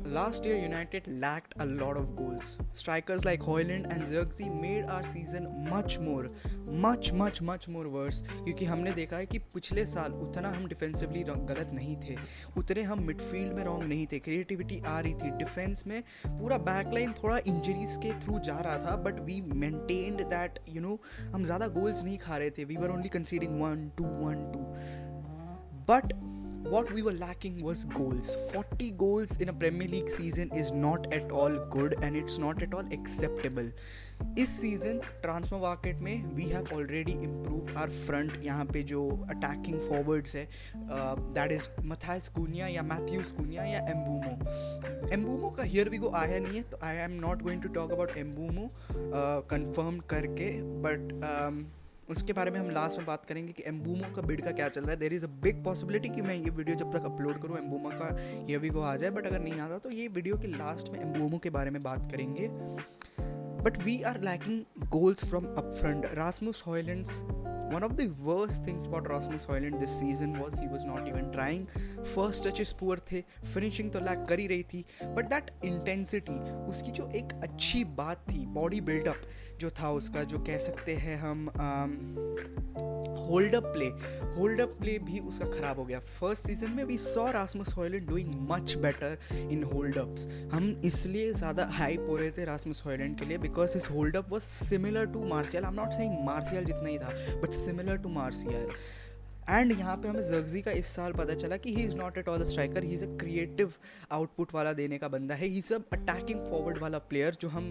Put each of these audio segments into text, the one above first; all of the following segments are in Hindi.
Last year, United lacked a lot of goals. Strikers like Højlund and Zirkzee made our season much more worse. क्योंकि हमने देखा है कि पिछले साल उतना हम डिफेंसिवली गलत नहीं थे, उतने हम मिडफील्ड में रॉन्ग नहीं थे, क्रिएटिविटी आ रही थी, डिफेंस में पूरा बैकलाइन थोड़ा इंजरीज के थ्रू जा रहा था, बट वी मेंटेन्ड दैट हम ज़्यादा गोल्स नहीं खा रहे थे. We were only conceding 1-2 but what we were lacking was goals. 40 goals in a Premier League season is not at all good and it's not at all acceptable. इस सीजन ट्रांसफर मार्केट में we have already improve our front. यहाँ पे जो अटैकिंग फॉरवर्ड्स है दैट इज मथायस कुनिया या मैथ्यूज कुनिया या एम्बूमो का हियर वी गो आया नहीं है, तो I am not going to talk about Mbeumo confirm करके, बट उसके बारे में हम लास्ट में बात करेंगे कि एम्बूमो का बिड का क्या चल रहा है. There is a big possibility कि मैं ये वीडियो जब तक अपलोड करूँ एम्बूमो का ये भी को आ जाए, बट अगर नहीं आता तो ये वीडियो के लास्ट में एम्बूमो के बारे में बात करेंगे. But we are lacking goals from up front. Rasmus Hojlund's, one of the worst things about Rasmus Højlund this season was he was not even trying. First touches poor थे, finishing तो लैक कर ही रही थी, but that intensity, उसकी जो एक अच्छी बात थी, बॉडी बिल्डअप जो था उसका, जो कह सकते हैं हम होल्ड अप प्ले भी उसका ख़राब हो गया. फर्स्ट सीजन में we saw Rasmus Hojlund doing much better in hold ups. हम इसलिए ज़्यादा हाइप हो रहे थे रास्मुस हॉयलैंड के लिए because his hold up was similar to Martial. I am not saying Martial जितना ही था, but similar to Martial. And यहाँ पे हमें ज़र्कज़ी का इस साल पता चला कि ही is not at all a striker, he is a creative output वाला देने का बंदा है. He is a attacking forward वाला प्लेयर जो हम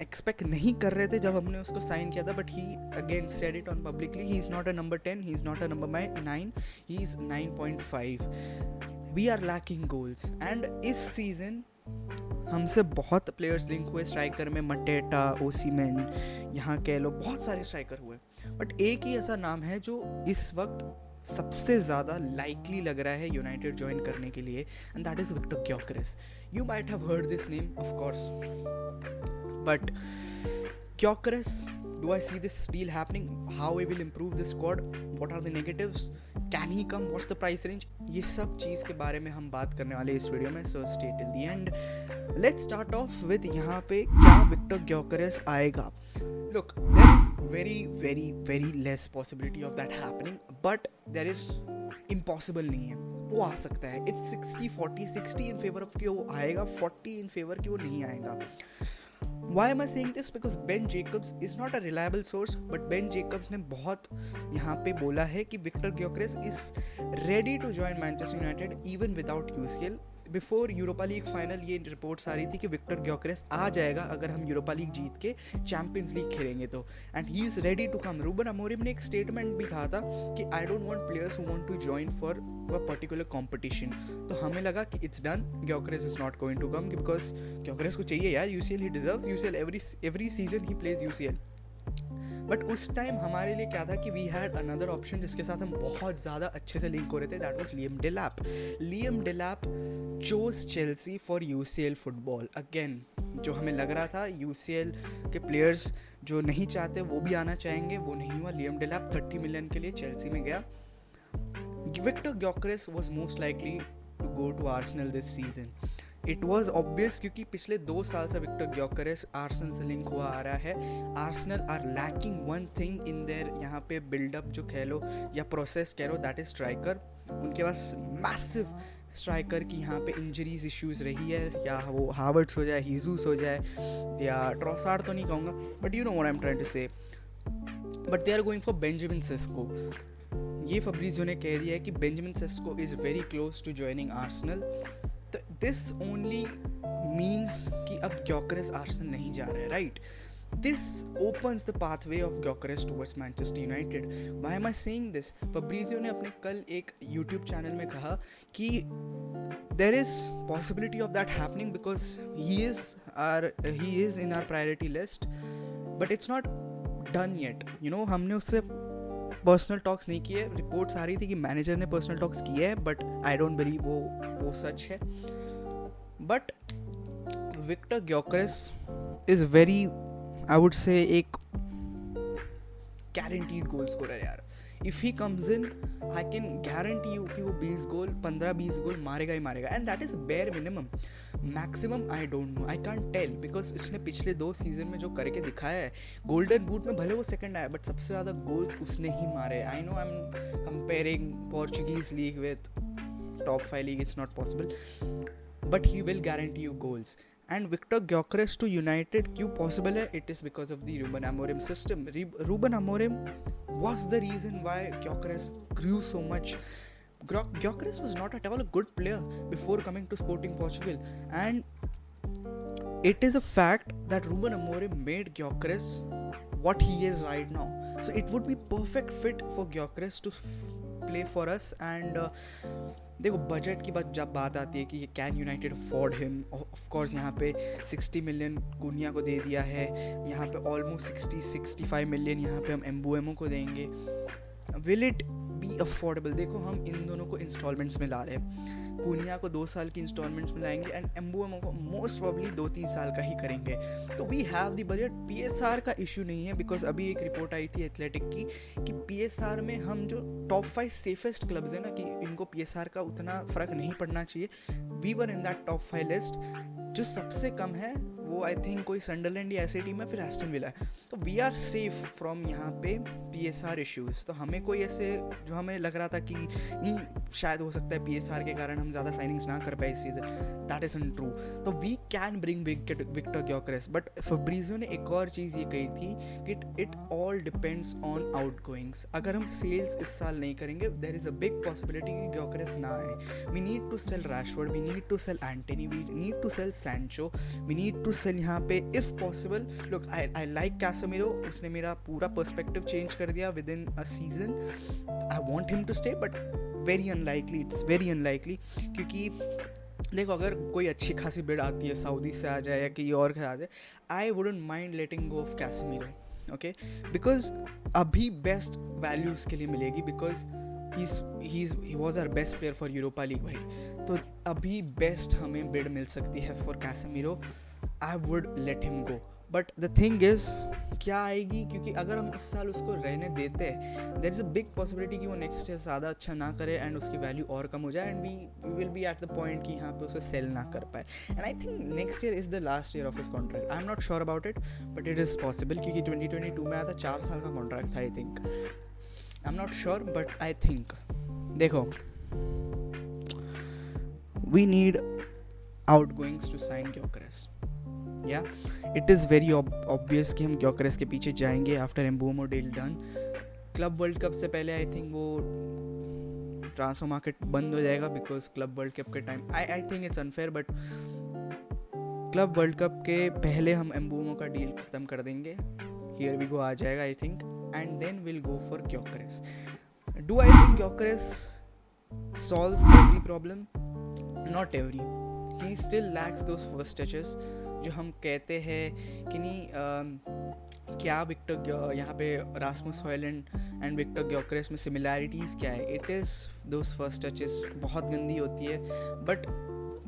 एक्सपेक्ट नहीं कर रहे थे जब हमने उसको साइन किया था, but he again said it on publicly, he is not a number 10, he is not a number 9, he is 9.5. We are lacking goals. And इस सीज़न हमसे बहुत प्लेयर्स लिंक हुए स्ट्राइकर में, मटेटा, ओसीमेन, यहाँ कह लो बहुत सारे स्ट्राइकर हुए, बट एक ही ऐसा नाम है जो इस वक्त सबसे ज़्यादा लाइकली लग रहा है यूनाइटेड ज्वाइन करने के लिए, and that is Viktor Gyokeres. You might have heard this name of course, but Gyokeres, do I see this deal happening? How we will improve this squad? What are the negatives? Can he come? What's the price range? ये सब चीज़ के बारे में हम बात करने वाले इस वीडियो में, so stay till the end. Let's start off with यहाँ पे क्या विक्टर ग्योकेरेस आएगा. Look, there is very less possibility of that happening, but there is impossible नहीं है, वो आ सकता है. It's 60-40, 60 in favor of कि वो आएगा, 40 in favor कि वो नहीं आएगा. Why am I saying this? Because Ben Jacobs is not a reliable source, but Ben Jacobs ने बहुत यहाँ पे बोला है कि Viktor Gyokeres is ready to join Manchester United even without UCL. Before Europa league final ये रिपोर्ट्स आ रही थी कि विक्टर ग्योकेरेस आ जाएगा अगर हम यूरोपा लीग जीत के चैंपियंस लीग खेलेंगे तो, and he is ready to come. Ruben Amorim ने एक स्टेटमेंट भी कहा था कि I don't want players who want to join for a particular competition. तो हमें लगा कि it's done, Gyokeres is not going to come because Gyokeres को चाहिए यार UCL, he deserves UCL, every season he plays UCL. But उस टाइम हमारे लिए क्या था कि वी हैड अनदर ऑप्शन जिसके साथ हम बहुत ज़्यादा अच्छे से लिंक हो रहे थे, that was Liam Delap. Liam Delap chose Chelsea for UCL football. Again जो हमें लग रहा था यूसीएल के प्लेयर्स जो नहीं चाहते वो भी आना चाहेंगे, वो नहीं हुआ. लियम डेलैप 30 मिलियन के लिए चेल्सी में गया. Viktor Gyokeres was most likely to go to Arsenal this season. It was obvious क्योंकि पिछले 2 साल से विक्टर ग्योकेरेस आर्सेनल से लिंक हुआ आ रहा है. Arsenal are lacking one thing in there यहाँ पे बिल्डअप जो कह लो या प्रोसेस कह लो, दैट इज स्ट्राइकर. उनके पास मैसिव स्ट्राइकर की यहाँ पे इंजरीज इश्यूज़ रही है, या वो हावर्ट्स हो जाए, हीजूस हो जाए, या ट्रोसार्ड तो नहीं कहूँगा, but you know what I am trying to say. But they are going for Benjamin Sesko. ये फब्रिज़ियो ने कह दिया है कि Benjamin Sesko is very close to joining Arsenal. This only means कि अब ग्योकेरेस आर्सेनल नहीं जा रहा है, right? This opens the pathway of Gyökeres towards Manchester United. Why am I saying this? Fabrizio ने अपने कल एक YouTube चैनल में कहा कि there is possibility of that happening because he is in our priority list, but it's not done yet. You know, हमने उससे पर्सनल टॉक्स नहीं किए. रिपोर्ट्स आ रही थी कि मैनेजर ने पर्सनल टॉक्स किए हैं, बट आई डोंट बिलीव वो सच है. But Viktor Gyokeres is very, I would say, एक गारंटीड गोल स्कोरर यार. If he comes in I can guarantee you कि वो 20 गोल 15-20 गोल मारेगा ही मारेगा, and that is bare minimum. Maximum I don't know, I can't tell, because इसने पिछले 2 सीजन में जो करके दिखाया है, गोल्डन बूट में भले वो सेकंड आया बट सबसे ज़्यादा गोल्स उसने ही मारे। I know I am comparing Portuguese league with top 5 league, it's not possible, but he will guarantee you goals. And Victor Gyökeres to United क्यों possible है? It is because of the Ruben Amorim system. Ruben Amorim was the reason why Gyökeres grew so much. Gyökeres was not at all a good player before coming to Sporting Portugal, and it is a fact that Ruben Amorim made Gyökeres what he is right now. So it would be perfect fit for Gyökeres to play for us. And देखो बजट की जब बात आती है कि can United afford him, of course यहाँ पे 60 मिलियन कुनिया को दे दिया है, यहाँ पे ऑलमोस्ट 60-65 मिलियन यहाँ पे हम एम्बुएमो को देंगे। Will it be affordable? देखो हम इन दोनों को इंस्टॉलमेंट्स में ला रहे हैं, कुनिया को 2 साल की इंस्टॉलमेंट्स में लाएंगे एंड एम्बुएमो को मोस्ट प्रॉब्ली 2-3 साल का ही करेंगे। तो we have the budget. PSR का इशू नहीं है, बिकॉज अभी एक रिपोर्ट आई थी एथलेटिक की कि पीएसआर में हम जो टॉप 5 सेफेस्ट क्लब्स हैं ना, कि इनको पीएसआर का उतना फ़र्क नहीं पड़ना चाहिए, we were in that top 5 list. जो सबसे कम है वो आई थिंक कोई संडरलैंड या ऐसी टीम है, फिर एस्टन विला है। तो वी आर सेफ फ्रॉम यहाँ पे पीएसआर इश्यूज़। तो हमें कोई ऐसे जो हमें लग रहा था कि नहीं शायद हो सकता है पीएसआर के कारण हम ज़्यादा साइनिंग्स ना कर पाए इस सीज़न, दैट इज़ अनट्रू। तो we can bring Viktor Gyokeres, but Fabrizio ने एक और चीज़ ये कही थी कि it all depends on outgoings. अगर हम सेल्स इस साल नहीं करेंगे, there is a big possibility कि ग्योकेरेस ना आए। We need to sell Rashford, we need to sell Antony, we need to sell Sancho, we need to sell यहाँ पे if possible. Look I like Casemiro, उसने मेरा पूरा पर्सपेक्टिव चेंज कर दिया with in a season. I want him to stay, but very unlikely, it's very unlikely, क्योंकि देखो अगर कोई अच्छी खासी बिड आती है, सऊदी से आ जाए या कहीं और से आ जाए, I wouldn't mind letting go of Casemiro, okay, because अभी बेस्ट वैल्यू उसके लिए मिलेगी, because he was our best player for Europa League भाई। तो अभी बेस्ट हमें बिड मिल सकती है for Casemiro, I would let him go. But the thing is क्या आएगी, क्योंकि अगर हम इस साल उसको रहने देते हैं, there is a big possibility कि वो नेक्स्ट ईयर ज़्यादा अच्छा ना करे एंड उसकी वैल्यू और कम हो जाए, and we will be at the point कि यहाँ पे उसे सेल ना कर पाए। And I think next year is the last year of his contract. I am not sure about it, but it is possible, क्योंकि 2022 में आया था, 4 साल का कॉन्ट्रैक्ट था I think. I am not sure, but I think देखो we need outgoings to sign Gyokeres. Yeah it is very obvious कि हम ग्योकेरेस के पीछे जाएंगे after Mbeumo deal done. Club World Cup से पहले आई थिंक वो ट्रांसफर मार्केट बंद हो जाएगा, बिकॉज क्लब वर्ल्ड कप के time I think it's unfair, but Club World Cup के पहले हम एम्बुएमो का डील ख़त्म कर देंगे, हियर वी गो आ जाएगा I think, and then will go for Gyokeres. Do I think Gyokeres solves every problem? Not every, he still lacks those first touches जो हम कहते हैं कि नहीं क्या विक्टर यहाँ पे Rasmus Hojlund and Victor Gyokeres में सिमिलैरिटीज़ क्या है? It is those first touches बहुत गंदी होती है, but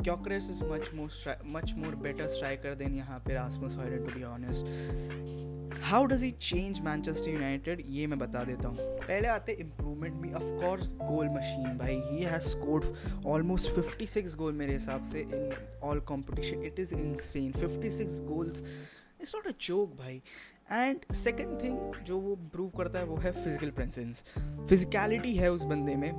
Gyokeres is much more better striker than यहाँ पे Rasmus Hojlund, to be honest. How does he change Manchester United, ये मैं बता देता हूँ। पहले आते इम्प्रूवमेंट भी, ऑफ कोर्स गोल मशीन भाई, ही हैज़ स्कोर्ड ऑलमोस्ट 56 गोल मेरे हिसाब से in all competition. It is insane, 56 goals, it's not a joke भाई। एंड सेकेंड थिंग जो वो इम्प्रूव करता है वो है फिजिकल प्रेजेंस, फिजिकलिटी है उस बंदे में।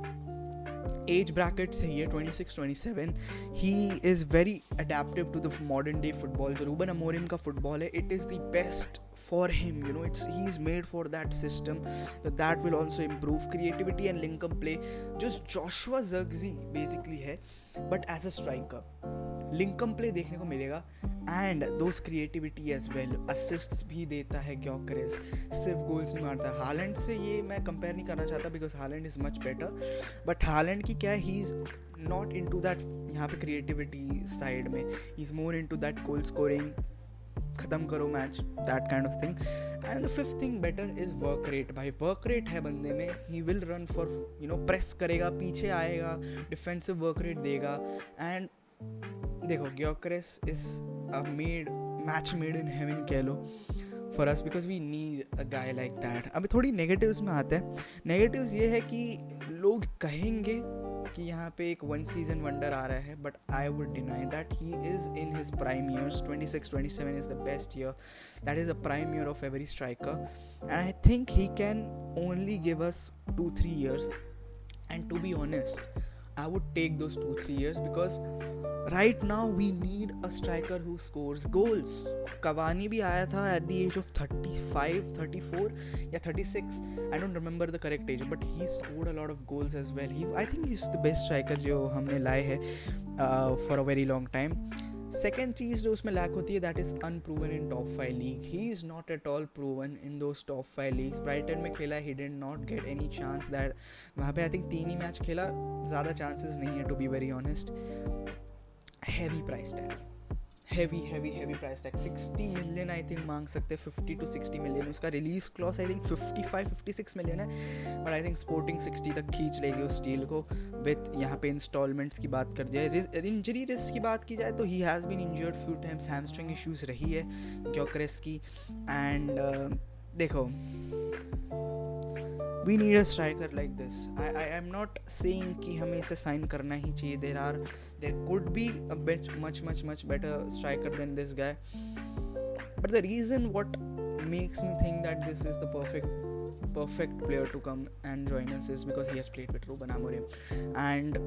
एज ब्रैकेट सही है 26-27, he is very adaptive to the modern day football. जो रूबन अमोरिम का फुटबॉल है, it is the best for him, you know, he is made for that system, so that will also improve creativity and link up play, जो Joshua Zirkzee basically है, but as a striker link up play देखने को मिलेगा, and those creativity as well, assists भी देता है ग्योकेरेस, सिर्फ गोल्स नहीं मारता। हालैंड से ये मैं कंपेयर नहीं करना चाहता, because Holland is much better, but Holland की क्या है, ही इज़ नॉट इनटू दैट यहाँ पे क्रिएटिविटी साइड में, he is more into that goal scoring, ख़त्म करो match, that kind of thing. And the fifth thing better is work rate भाई, वर्क रेट है बंदे में, he will run for you know, press करेगा, पीछे आएगा, डिफेंसिव वर्क रेट देगा। एंड देखो Gyokeres is a match made in heaven कह लो, for us because we need a guy like that. अभी थोड़ी नेगेटिव्स में आते हैं. नेगेटिव्स ये है कि लोग कहेंगे कि यहाँ पे एक वन सीजन वंडर आ रहा है, but I would deny that. He is in his prime years. 26-27 is the best year. That is a prime year of every striker, and I think he can only give us 2-3 years. And to be honest, I would take those 2-3 years because right now we need a striker who scores goals. Cavani भी आया था at the age of 35, 34 या 36. I don't remember the correct age, but he scored a lot of goals as well. I think he's the best striker जो हमने लाए हैं for a very long time. Second चीज़ जो उसमें लैक होती है, that is unproven in top 5 league. He is not at all proven in those top 5 leagues. Brighton में खेला, he did not get any chance. That वहाँ पे आई थिंक 3 ही मैच खेला, ज़्यादा चांसेस नहीं है to be very honest. Heavy price tag, heavy price tag. 60 million I think मांग सकते हैं, 50 to 60 मिलियन. उसका release clause I think 55-56 million है, बट आई थिंक स्पोर्टिंग 60 तक खींच लेगी उस डील को. विथ यहाँ पे इंस्टॉलमेंट्स की बात कर जाए, इंजरी रिस्क की बात की जाए तो he has been injured few times. Hamstring issues रही है ग्योकरेस की. एंड देखो, we need a striker like this. I am not saying कि हमें इसे साइन करना ही चाहिए. There could be a much better striker than this guy, but the reason what makes me think that this is the perfect player to come and join us is because he has played with Ruben Amorim and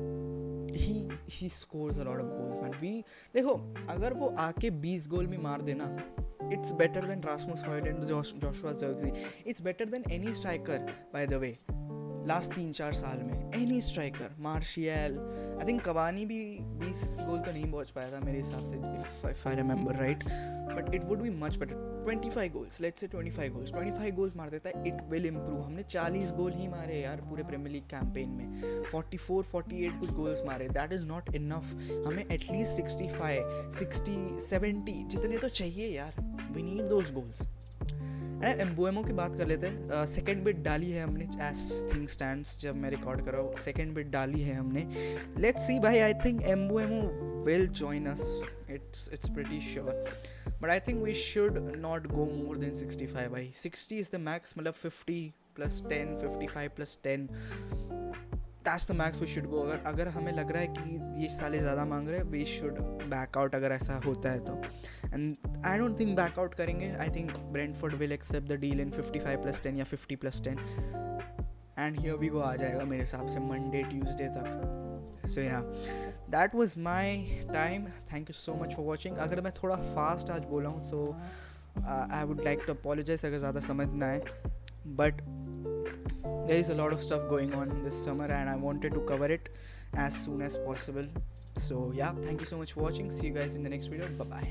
he scores a lot of goals, man. देखो, अगर वो आके 20 गोल भी मार देना, it's better than Rasmus Højlund, Joshua Zirkzee. It's better than any striker, by the way. Last 3-4 साल में any striker, martial, I think Cavani भी 20 गोल तो नहीं पहुंच पाया था मेरे हिसाब से, if I remember right, but it would be much better. 25 goals, let's say 25 goals मार देता है, इट विल इम्प्रूव. हमने 40 गोल ही मारे यार पूरे प्रीमियर लीग कैंपेन में, 44-48 कुछ गोल्स मारे. That is not enough. हमें एटलीस्ट 65, 60, 70 जितने तो चाहिए यार. We need those goals. Mbeumo की बात कर लेते हैं. सेकेंड बिट डाली है हमने एज थिंग स्टैंड्स, जब मैं रिकॉर्ड कर रहा हूँ सेकेंड बिट डाली है हमने. लेट्स सी भाई, I think Mbeumo will join us, it's pretty sure, but I think we should not go more than 65 भाई. 60 इज़ द मैक्स, मतलब 50+10, 55+10, that's the max we should go. अगर हमें लग रहा है कि ये साले ज़्यादा मांग रहे हैं, वी शुड बैक आउट अगर ऐसा होता है तो. And I don't think back out करेंगे. I think Brentford will accept the deal in 55+10 या 50+10, एंड हियर वी गो आ जाएगा मेरे हिसाब से मंडे ट्यूसडे तक. So yeah, that was my time. Thank you so much for watching. अगर मैं थोड़ा फास्ट आज बोला हूँ so I would like to apologise अगर ज़्यादा समझ ना आए, but there is a lot of stuff going on this summer and I wanted to cover it as soon as possible. So yeah, thank you so much for watching. See you guys in the next video. Bye bye.